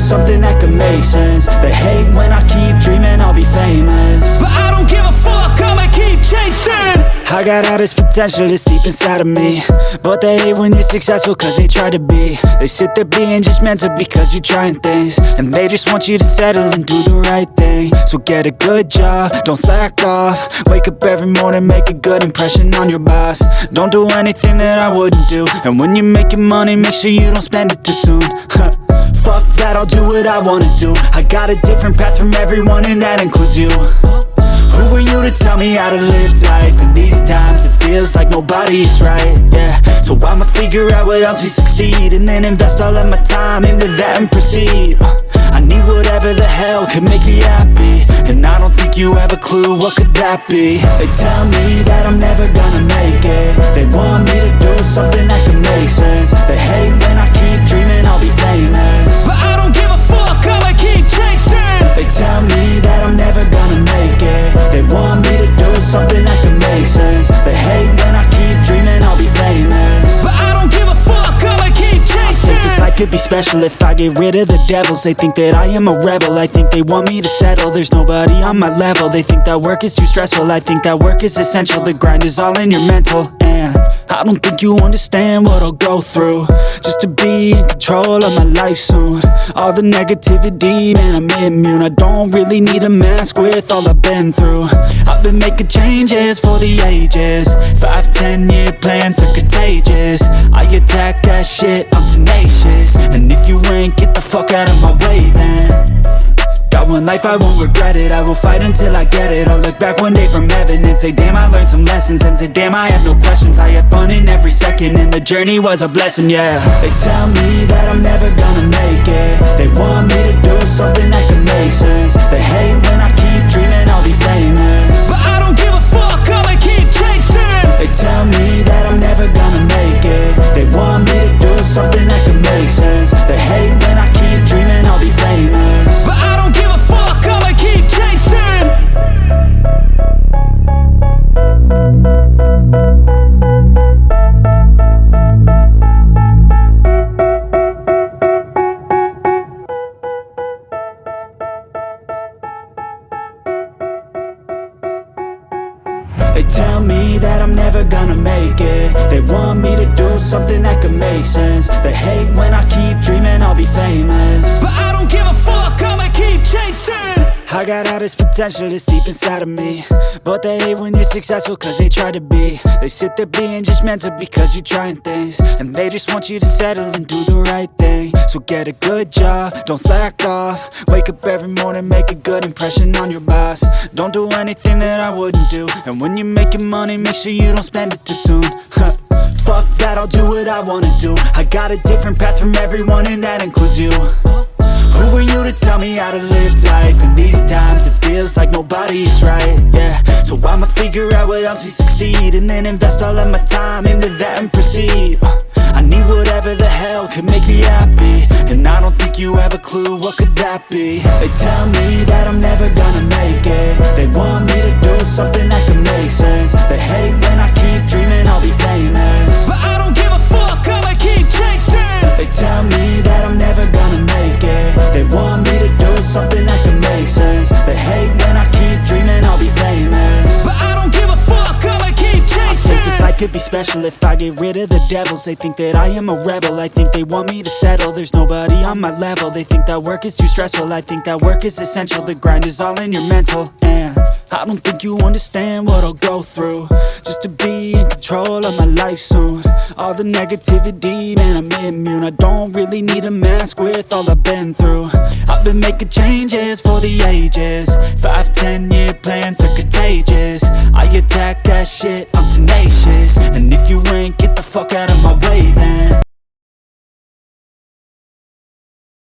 something that could make sense. They hate when I keep dreaming I'll be famous, but I don't give a fuck, I'ma keep chasing. I got all this potential that's deep inside of me, but they hate when you're successful cause they try to be. They sit there being judgmental because you're trying things, and they just want you to settle and do the right thing. So get a good job, don't slack off. Wake up every morning, make a good impression on your boss. Don't do anything that I wouldn't do, and when you're making money, make sure you don't spend it too soon. Fuck that, I'll do what I wanna do. I got a different path from everyone, and that includes you. Who are you to tell me how to live life? In these times it feels like nobody is right, yeah. So I'ma figure out what else we succeed, and then invest all of my time into that and proceed. I need whatever the hell could make me happy, and I don't think you have a clue what could that be. They tell me that I'm never gonna make it. They want me to do something that could make sense. They hate when I keep dreaming I'll be famous, but I don't give a fuck, I'ma keep chasing. They tell me that I'm never gonna make it. They want me to do something that could make sense. They hate when I keep dreaming I'll be famous, but I don't give a fuck, I'ma keep chasing. I think this life could be special if I get rid of the devils. They think that I am a rebel, I think they want me to settle. There's nobody on my level. They think that work is too stressful, I think that work is essential. The grind is all in your mental, and I don't think you understand what I'll go through just to be in control of my life soon. All the negativity, man, I'm immune. I don't really need a mask with all I've been through. I've been making changes for the ages. 5-10 year plans are contagious. I attack that shit, I'm tenacious. And if you ain't, get the fuck out of my way then. Got one life, I won't regret it. I will fight until I get it. I'll look back one day from heaven and say, damn, I learned some lessons. And say, damn, I had no questions. I had fun in every second, and the journey was a blessing, yeah. They tell me that I'm never gonna make it. They want me to do something that can make sense. They hate when I keep dreaming I'll be famous, but I don't give a fuck, I'ma keep chasing. They tell me that I'm never gonna make it. They want me to do something that can make sense. They hate when I keep dreaming I'll be famous, but I don't give a fuck, I'ma keep chasing. They tell me that I'm never gonna make it. They want me to do something that could make sense. They hate when I keep dreaming I'll be famous, but I don't give a fuck, I'ma keep chasing. I got all this potential that's deep inside of me, but they hate when you're successful cause they try to be. They sit there being judgmental because you're trying things, and they just want you to settle and do the right thing. So get a good job, don't slack off. Wake up every morning, make a good impression on your boss. Don't do anything that I wouldn't do, and when you're making money, make sure you don't spend it too soon. Fuck that, I'll do what I wanna do. I got a different path from everyone, and that includes you. Who are you to tell me how to live life? In these times it feels like nobody is right, yeah. So I'ma figure out what else we succeed, and then invest all of my time into that and proceed. I need whatever the hell could make me happy, and I don't think you have a clue what could that be. They tell me that I'm never gonna make it. They want me to do something that can make sense. They hate when I keep dreaming I'll be famous, but I don't give a fuck, I'ma keep chasing. They tell me that I'm never gonna make it. They want me to do something that can make sense. They hate when I keep dreaming I'll be famous, but I don't give a fuck, I'ma keep chasing. I think this life could be special if I get rid of the devils. They think that I am a rebel, I think they want me to settle. There's nobody on my level. They think that work is too stressful, I think that work is essential. The grind is all in your mental, and I don't think you understand what I'll go through just to be in control of my life soon. All the negativity, man, I'm immune. I don't really need a mask with all I've been through. I've been making changes for the ages. 5-10 year plans are contagious. I attack that shit,